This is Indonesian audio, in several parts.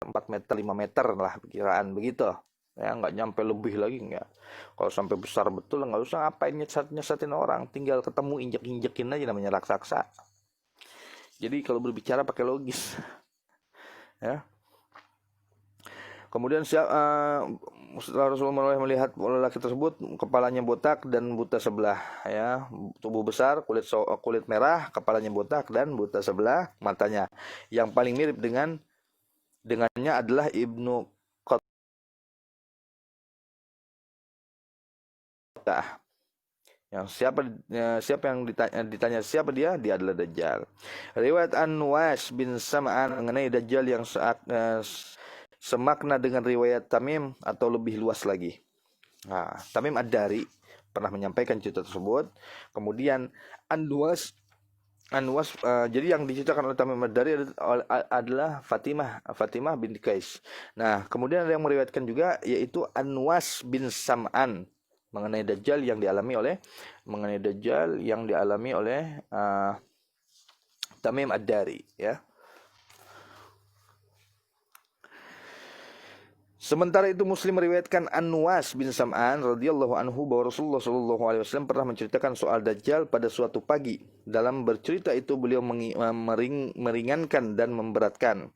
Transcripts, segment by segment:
4 meter 5 meter lah perkiraan begitu ya, nggak nyampe lebih lagi nggak. Kalau sampai besar betul nggak usah ngapain nyesatin orang, tinggal ketemu injek-injekin aja, namanya raksasa. Jadi kalau berbicara pakai logis ya. Kemudian setelah Rasulullah melihat lelaki tersebut, kepalanya botak dan buta sebelah ya, tubuh besar, kulit merah, kepalanya botak dan buta sebelah matanya. Yang paling mirip dengannya adalah Ibnu Qatah. Yang siapa yang ditanya siapa dia? Dia adalah Dajjal. Riwayat An-Nuwas bin Sam'an mengenai Dajjal yang semakna dengan riwayat Tamim atau lebih luas lagi. Nah, Tamim Ad-Dari pernah menyampaikan cerita tersebut. Kemudian An-Nuwas jadi yang diceritakan oleh Tamim Ad-Dari adalah Fatimah binti Qais. Nah, kemudian ada yang meriwayatkan juga yaitu An-Nuwas bin Sam'an mengenai Dajjal yang dialami oleh Tamim Ad-Dari ya. Sementara itu Muslim meriwayatkan An-Nuwas bin Sam'an radhiyallahu anhu bahwa Rasulullah sallallahu alaihi wasallam pernah menceritakan soal Dajjal pada suatu pagi. Dalam bercerita itu beliau meringankan dan memberatkan.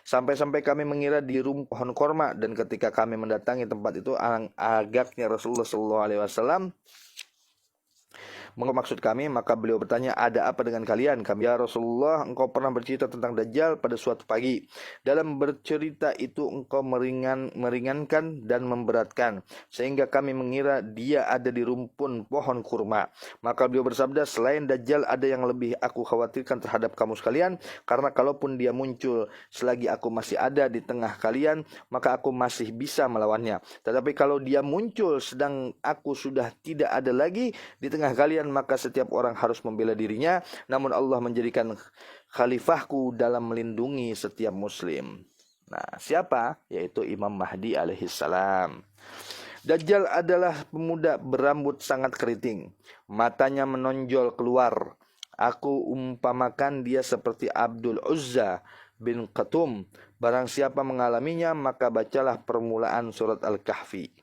Sampai-sampai kami mengira di rumah pohon korma, dan ketika kami mendatangi tempat itu agaknya Rasulullah sallallahu alaihi wasallam maksud kami, maka beliau bertanya, ada apa dengan kalian? Kami, ya Rasulullah, engkau pernah bercerita tentang Dajjal pada suatu pagi. Dalam bercerita itu engkau meringankan dan memberatkan, sehingga kami mengira dia ada di rumpun pohon kurma. Maka beliau bersabda, selain Dajjal ada yang lebih aku khawatirkan terhadap kamu sekalian, karena kalaupun dia muncul selagi aku masih ada di tengah kalian, maka aku masih bisa melawannya. Tetapi kalau dia muncul sedang aku sudah tidak ada lagi di tengah kalian, maka setiap orang harus membela dirinya, namun Allah menjadikan khalifahku dalam melindungi setiap muslim. Nah, siapa? Yaitu Imam Mahdi alaihissalam. Dajjal adalah pemuda berambut sangat keriting, matanya menonjol keluar. Aku umpamakan dia seperti Abdul Uzza bin Qatum. Barang siapa mengalaminya, maka bacalah permulaan surat Al-Kahfi.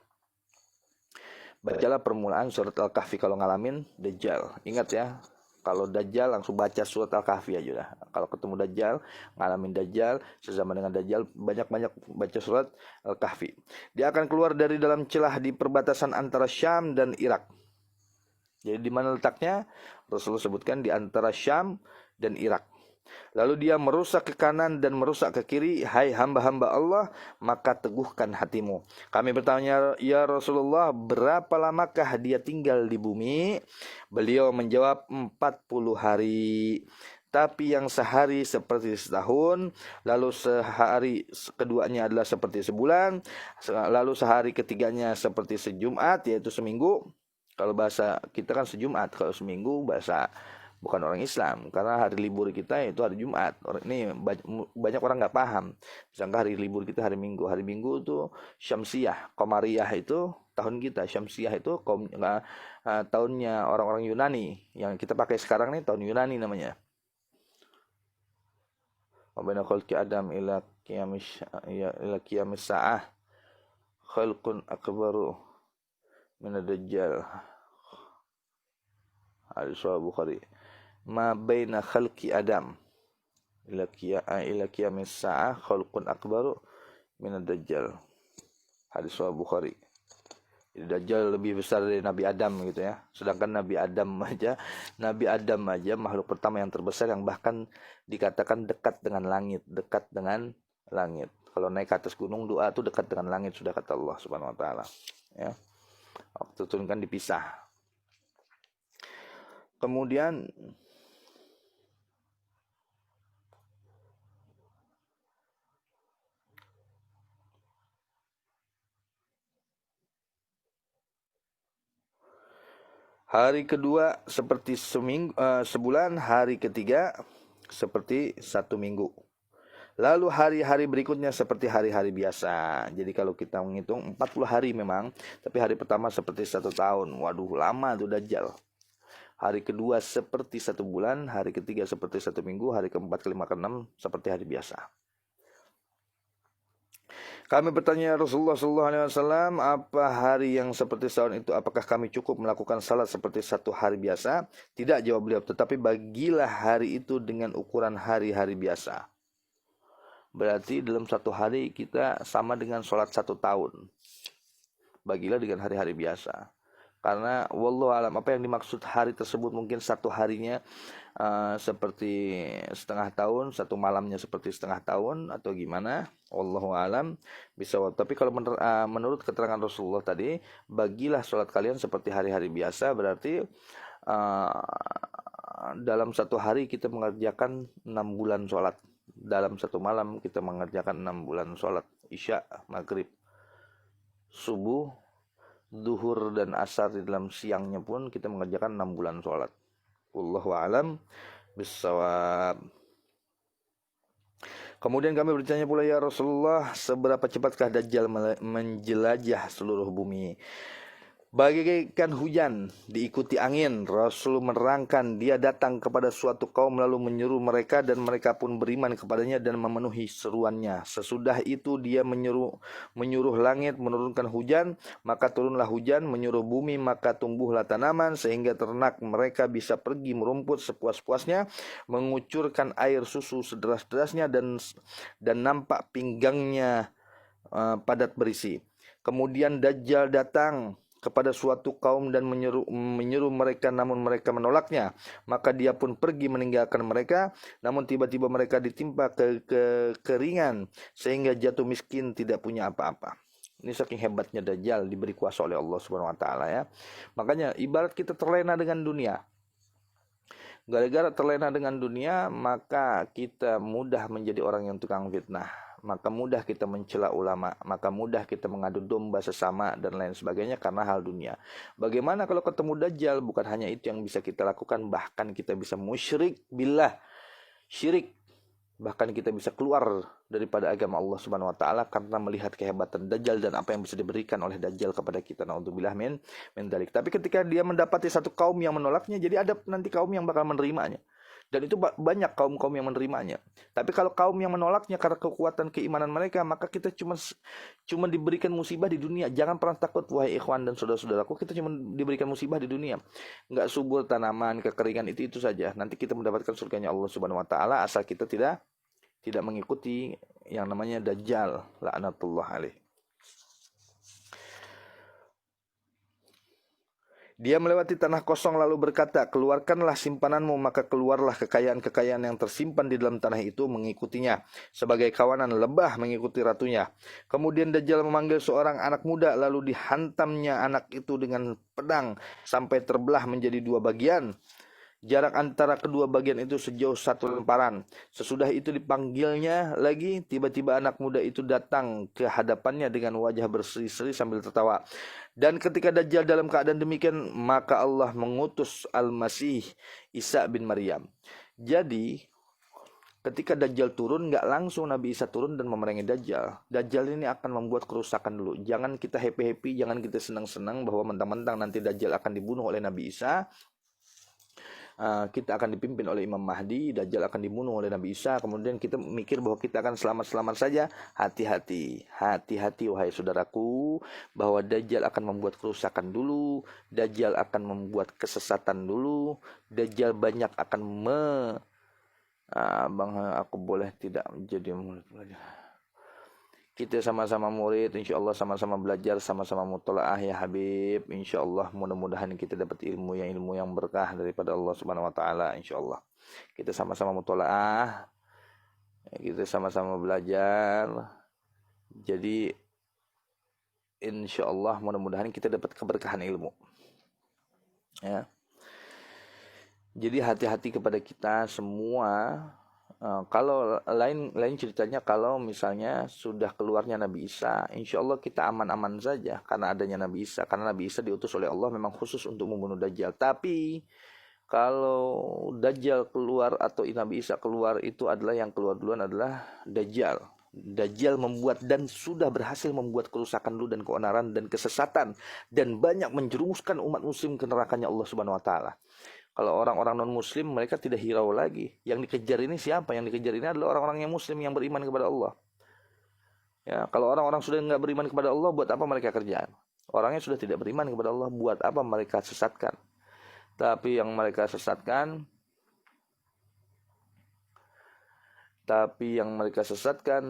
Bacalah permulaan surat Al-Kahfi kalau ngalamin Dajjal. Ingat ya, kalau Dajjal langsung baca surat Al-Kahfi aja lah. Kalau ketemu Dajjal, ngalamin Dajjal, sezaman dengan Dajjal, banyak-banyak baca surat Al-Kahfi. Dia akan keluar dari dalam celah di perbatasan antara Syam dan Irak. Jadi di mana letaknya? Rasulullah sebutkan di antara Syam dan Irak. Lalu dia merusak ke kanan dan merusak ke kiri. Hai hamba-hamba Allah, maka teguhkan hatimu. Kami bertanya, ya Rasulullah, berapa lamakah dia tinggal di bumi? Beliau menjawab 40 hari. Tapi yang sehari seperti setahun, lalu sehari keduanya adalah seperti sebulan, lalu sehari ketiganya seperti sejumat, yaitu seminggu. Kalau bahasa kita kan sejumat, kalau seminggu bahasa bukan orang Islam, karena hari libur kita itu hari Jumat. Ini banyak orang nggak paham. Misalkan hari libur kita hari Minggu. Hari Minggu itu Syamsiyah, Qamariyah itu tahun kita. Syamsiyah itu tahunnya orang-orang Yunani. Yang kita pakai sekarang nih tahun Yunani namanya. Wa baina khalqi Adam ila qiyamis sa'ah khalqun akbaru min ad-dajjal. Hadis Bukhari. Ma baina khalqi Adam ila qiyamis sa'ah khalqun akbaru min ad-dajjal. Hadis Bukhari. Jadi Dajjal lebih besar dari Nabi Adam gitu ya. Sedangkan Nabi Adam aja makhluk pertama yang terbesar, yang bahkan dikatakan dekat dengan langit. Kalau naik ke atas gunung, doa itu dekat dengan langit, sudah kata Allah Subhanahu wa taala ya. Waktu turunkan dipisah. Kemudian hari kedua seperti sebulan, hari ketiga seperti 1 minggu. Lalu hari-hari berikutnya seperti hari-hari biasa. Jadi kalau kita menghitung 40 hari memang, tapi hari pertama seperti 1 tahun. Waduh, lama tuh Dajjal. Hari kedua seperti 1 bulan, hari ketiga seperti 1 minggu, hari keempat, kelima, keenam seperti hari biasa. Kami bertanya Rasulullah SAW, apa hari yang seperti setahun itu? Apakah kami cukup melakukan salat seperti satu hari biasa? Tidak, jawab beliau. Tetapi bagilah hari itu dengan ukuran hari-hari biasa. Berarti dalam satu hari kita sama dengan sholat satu tahun. Bagilah dengan hari-hari biasa. Karena wallahu alam, apa yang dimaksud hari tersebut mungkin satu harinya seperti setengah tahun, satu malamnya seperti setengah tahun atau gimana, wallahu alam bisa. Tapi kalau menurut keterangan Rasulullah tadi, bagilah sholat kalian seperti hari-hari biasa, berarti dalam satu hari kita mengerjakan 6 bulan sholat. Dalam satu malam kita mengerjakan 6 bulan sholat, isya, maghrib, subuh, zuhur dan asar. Di dalam siangnya pun kita mengerjakan 6 bulan sholat. Wallahu a'lam bissawab. Kemudian kami bertanya pula, ya Rasulullah, seberapa cepatkah Dajjal menjelajah seluruh bumi? Bagaikan hujan diikuti angin, Rasul menerangkan, dia datang kepada suatu kaum lalu menyeru mereka dan mereka pun beriman kepadanya dan memenuhi seruannya. Sesudah itu dia menyuruh langit menurunkan hujan, maka turunlah hujan, menyuruh bumi maka tumbuhlah tanaman sehingga ternak mereka bisa pergi merumput sepuas-puasnya, mengucurkan air susu sederas-derasnya dan nampak pinggangnya padat berisi. Kemudian Dajjal datang kepada suatu kaum dan menyeru mereka, namun mereka menolaknya. Maka dia pun pergi meninggalkan mereka, namun tiba-tiba mereka ditimpa kekeringan sehingga jatuh miskin, tidak punya apa-apa. Ini saking hebatnya Dajjal, diberi kuasa oleh Allah Subhanahu wa taala ya. Makanya ibarat kita terlena dengan dunia. Gara-gara terlena dengan dunia, maka kita mudah menjadi orang yang tukang fitnah. Maka mudah kita mencela ulama, maka mudah kita mengadu domba sesama dan lain sebagainya karena hal dunia. Bagaimana kalau ketemu Dajjal? Bukan hanya itu yang bisa kita lakukan, bahkan kita bisa musyrik billah, syirik. Bahkan kita bisa keluar daripada agama Allah Subhanahu wa taala karena melihat kehebatan Dajjal dan apa yang bisa diberikan oleh Dajjal kepada kita. Naudzubillah min dalik. Tapi ketika dia mendapati satu kaum yang menolaknya, jadi ada nanti kaum yang bakal menerimanya. Dan itu banyak kaum-kaum yang menerimanya. Tapi kalau kaum yang menolaknya karena kekuatan keimanan mereka, maka kita cuma diberikan musibah di dunia. Jangan pernah takut wahai ikhwan dan saudara-saudaraku, kita cuma diberikan musibah di dunia. Enggak subur tanaman, kekeringan, itu saja. Nanti kita mendapatkan surganya Allah Subhanahu wa taala asal kita tidak mengikuti yang namanya Dajjal, laknatullah alaih. Dia melewati tanah kosong lalu berkata, keluarkanlah simpananmu, maka keluarlah kekayaan-kekayaan yang tersimpan di dalam tanah itu mengikutinya, sebagai kawanan lebah mengikuti ratunya. Kemudian Dajjal memanggil seorang anak muda, lalu dihantamnya anak itu dengan pedang sampai terbelah menjadi 2 bagian. Jarak antara kedua bagian itu sejauh 1 lemparan. Sesudah itu dipanggilnya lagi, tiba-tiba anak muda itu datang ke hadapannya dengan wajah berseri-seri sambil tertawa. Dan ketika Dajjal dalam keadaan demikian, maka Allah mengutus Al-Masih Isa bin Maryam. Jadi ketika Dajjal turun, nggak langsung Nabi Isa turun dan memerangi Dajjal. Dajjal ini akan membuat kerusakan dulu. Jangan kita happy-happy, jangan kita senang-senang bahwa mentang-mentang nanti Dajjal akan dibunuh oleh Nabi Isa. Kita akan dipimpin oleh Imam Mahdi, Dajjal akan dibunuh oleh Nabi Isa, kemudian kita mikir bahwa kita akan selamat-selamat saja. Hati-hati wahai saudaraku, bahwa Dajjal akan membuat kerusakan dulu, Dajjal akan membuat kesesatan dulu, Dajjal banyak akan Bang, aku boleh tidak menjadi murid belajar. Kita sama-sama murid, insyaallah sama-sama belajar, sama-sama mutola'ah ya Habib. Insyaallah mudah-mudahan kita dapat ilmu yang berkah daripada Allah Subhanahu wa taala, insyaallah. Kita sama-sama mutola'ah, kita sama-sama belajar. Jadi insyaallah mudah-mudahan kita dapat keberkahan ilmu. Ya. Jadi hati-hati kepada kita semua. Kalau lain ceritanya, kalau misalnya sudah keluarnya Nabi Isa, insya Allah kita aman-aman saja karena adanya Nabi Isa. Karena Nabi Isa diutus oleh Allah memang khusus untuk membunuh Dajjal. Tapi kalau Dajjal keluar atau Nabi Isa keluar, itu adalah yang keluar duluan adalah Dajjal. Dajjal membuat dan sudah berhasil membuat kerusakan dulu dan keonaran dan kesesatan dan banyak menjerumuskan umat muslim ke nerakanya Allah Subhanahu wa taala. Kalau orang-orang non-muslim, mereka tidak hirau lagi. Yang dikejar ini siapa? Yang dikejar ini adalah orang-orang yang muslim yang beriman kepada Allah. Ya, kalau orang-orang sudah nggak beriman kepada Allah, buat apa mereka kerja? Orangnya sudah tidak beriman kepada Allah, buat apa mereka sesatkan? Tapi yang mereka sesatkan,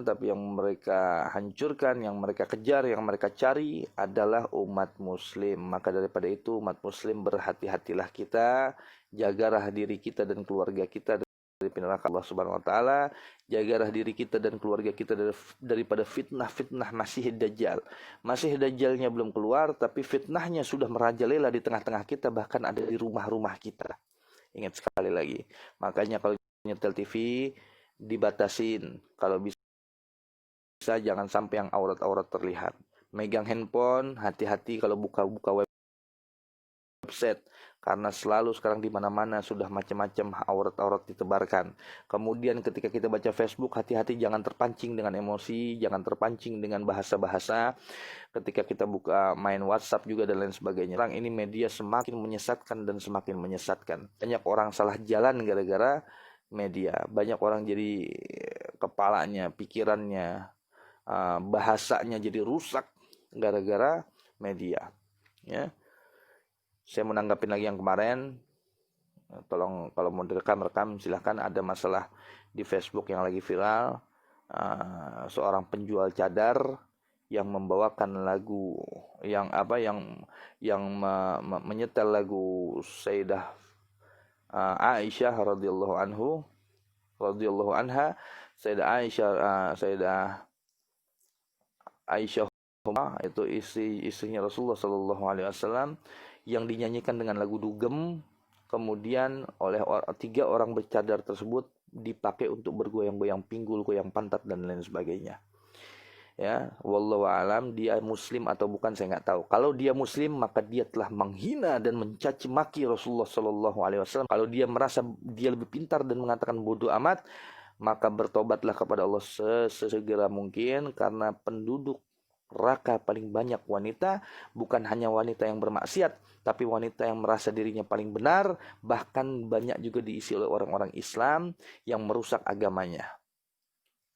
tapi yang mereka hancurkan, yang mereka kejar, yang mereka cari adalah umat muslim. Maka daripada itu umat muslim, berhati-hatilah kita, jagalah diri kita dan keluarga kita dari neraka Allah Subhanahu wa taala, jagalah diri kita dan keluarga kita daripada fitnah-fitnah Masih Dajjal. Masih Dajjalnya belum keluar, tapi fitnahnya sudah merajalela di tengah-tengah kita, bahkan ada di rumah-rumah kita. Ingat sekali lagi. Makanya kalau nyetel TV dibatasin, kalau bisa jangan sampai yang aurat-aurat terlihat. Megang handphone, hati-hati kalau buka-buka website, karena selalu sekarang di mana-mana sudah macam-macam aurat-aurat ditebarkan. Kemudian ketika kita baca Facebook, hati-hati jangan terpancing dengan emosi, jangan terpancing dengan bahasa-bahasa. Ketika kita buka main WhatsApp juga dan lain sebagainya. Sekarang ini media semakin menyesatkan dan semakin menyesatkan. Banyak orang salah jalan gara-gara media. Banyak orang jadi kepalanya, pikirannya, bahasanya jadi rusak gara-gara media. Ya. Saya menanggapi lagi yang kemarin, tolong kalau mau direkam silahkan. Ada masalah di Facebook yang lagi viral, seorang penjual cadar yang membawakan lagu yang menyetel lagu Sayyidah Aisyah radhiyallahu anha, Sayyidah Aisyah itu istrinya Rasulullah sallallahu alaihi wasallam, yang dinyanyikan dengan lagu dugem, kemudian oleh 3 orang bercadar tersebut dipakai untuk bergoyang-goyang pinggul, goyang pantat dan lain sebagainya. Ya, wallahu alam, dia muslim atau bukan saya nggak tahu. Kalau dia muslim, maka dia telah menghina dan mencaci maki Rasulullah sallallahu alaihi wasallam. Kalau dia merasa dia lebih pintar dan mengatakan bodoh amat, maka bertobatlah kepada Allah sesegera mungkin, karena penduduk neraka paling banyak wanita, bukan hanya wanita yang bermaksiat, tapi wanita yang merasa dirinya paling benar, bahkan banyak juga diisi oleh orang-orang Islam yang merusak agamanya.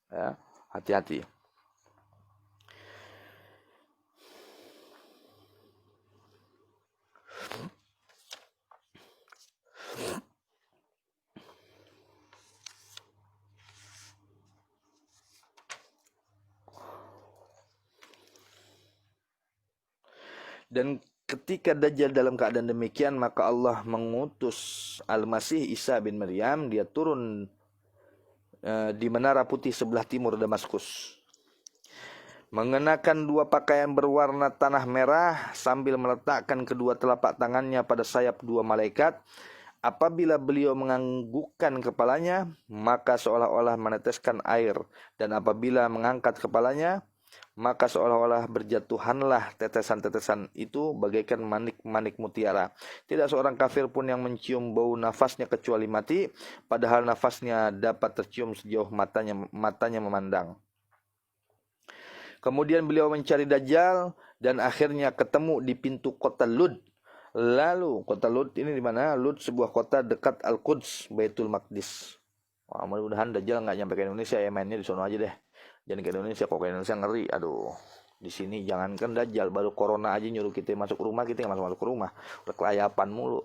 Ya, hati-hati. Dan ketika Dajjal dalam keadaan demikian, maka Allah mengutus Al-Masih Isa bin Maryam. Dia turun di menara putih sebelah timur Damaskus, mengenakan 2 pakaian berwarna tanah merah sambil meletakkan kedua telapak tangannya pada sayap 2 malaikat. Apabila beliau menganggukkan kepalanya, maka seolah-olah meneteskan air, dan apabila mengangkat kepalanya, maka seolah-olah berjatuhanlah tetesan-tetesan itu bagaikan manik-manik mutiara. Tidak seorang kafir pun yang mencium bau nafasnya kecuali mati, padahal nafasnya dapat tercium sejauh matanya memandang. Kemudian beliau mencari Dajjal dan akhirnya ketemu di pintu kota Lud. Lalu kota Lud ini di mana? Lud sebuah kota dekat Al-Quds, Baitul Maqdis. Wah, mudah-mudahan Dajjal nggak nyampe ke Indonesia, ya mainnya di sono aja deh. Jangan ke Indonesia, kok ke Indonesia ngeri. Aduh, di sini jangankan Dajjal, baru corona aja nyuruh kita masuk rumah, kita nggak masuk rumah, udah kelayapan mulu.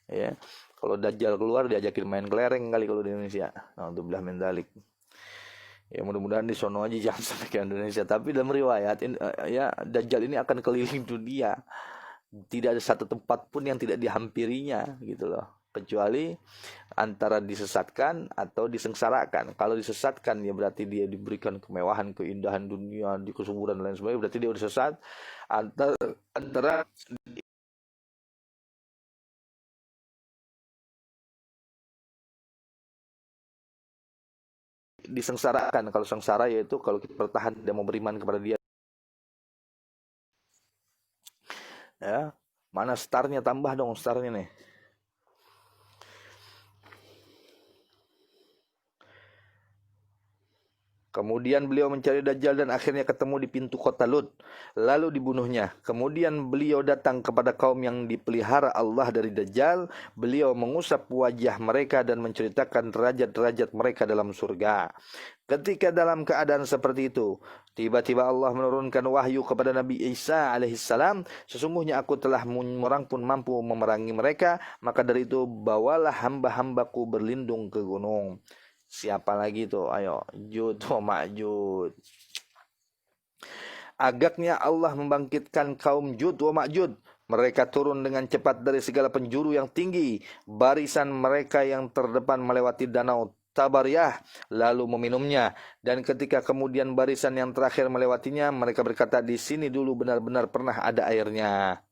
Ya, kalau Dajjal keluar diajakin main kelereng kali kalau di Indonesia. Alhamdulillah min dzalik. Ya mudah-mudahan di sono aja jangan sampai ke Indonesia. Tapi dalam riwayat ya Dajjal ini akan keliling dunia. Tidak ada satu tempat pun yang tidak dihampirinya gitu loh, kecuali antara disesatkan atau disengsarakan. Kalau disesatkan ya berarti dia diberikan kemewahan, keindahan dunia, di kesuburan dan lain sebagainya, berarti dia udah sesat. Antara disengsarakan. Kalau sengsara yaitu kalau kita bertahan tidak mau beriman kepada dia. Ya, mana starnya, tambah dong starnya nih. Kemudian beliau mencari Dajjal dan akhirnya ketemu di pintu kota Lud, lalu dibunuhnya. Kemudian beliau datang kepada kaum yang dipelihara Allah dari Dajjal. Beliau mengusap wajah mereka dan menceritakan derajat-derajat mereka dalam surga. Ketika dalam keadaan seperti itu, tiba-tiba Allah menurunkan wahyu kepada Nabi Isa alaihissalam, sesungguhnya aku telah orang pun mampu memerangi mereka, maka dari itu bawalah hamba-hambaku berlindung ke gunung. Siapa lagi tuh? Ayo, Jud wa Ma'jud. Agaknya Allah membangkitkan kaum Jud wa Ma'jud. Mereka turun dengan cepat dari segala penjuru yang tinggi. Barisan mereka yang terdepan melewati danau Tabariyah lalu meminumnya, dan ketika kemudian barisan yang terakhir melewatinya, mereka berkata, di sini dulu benar-benar pernah ada airnya.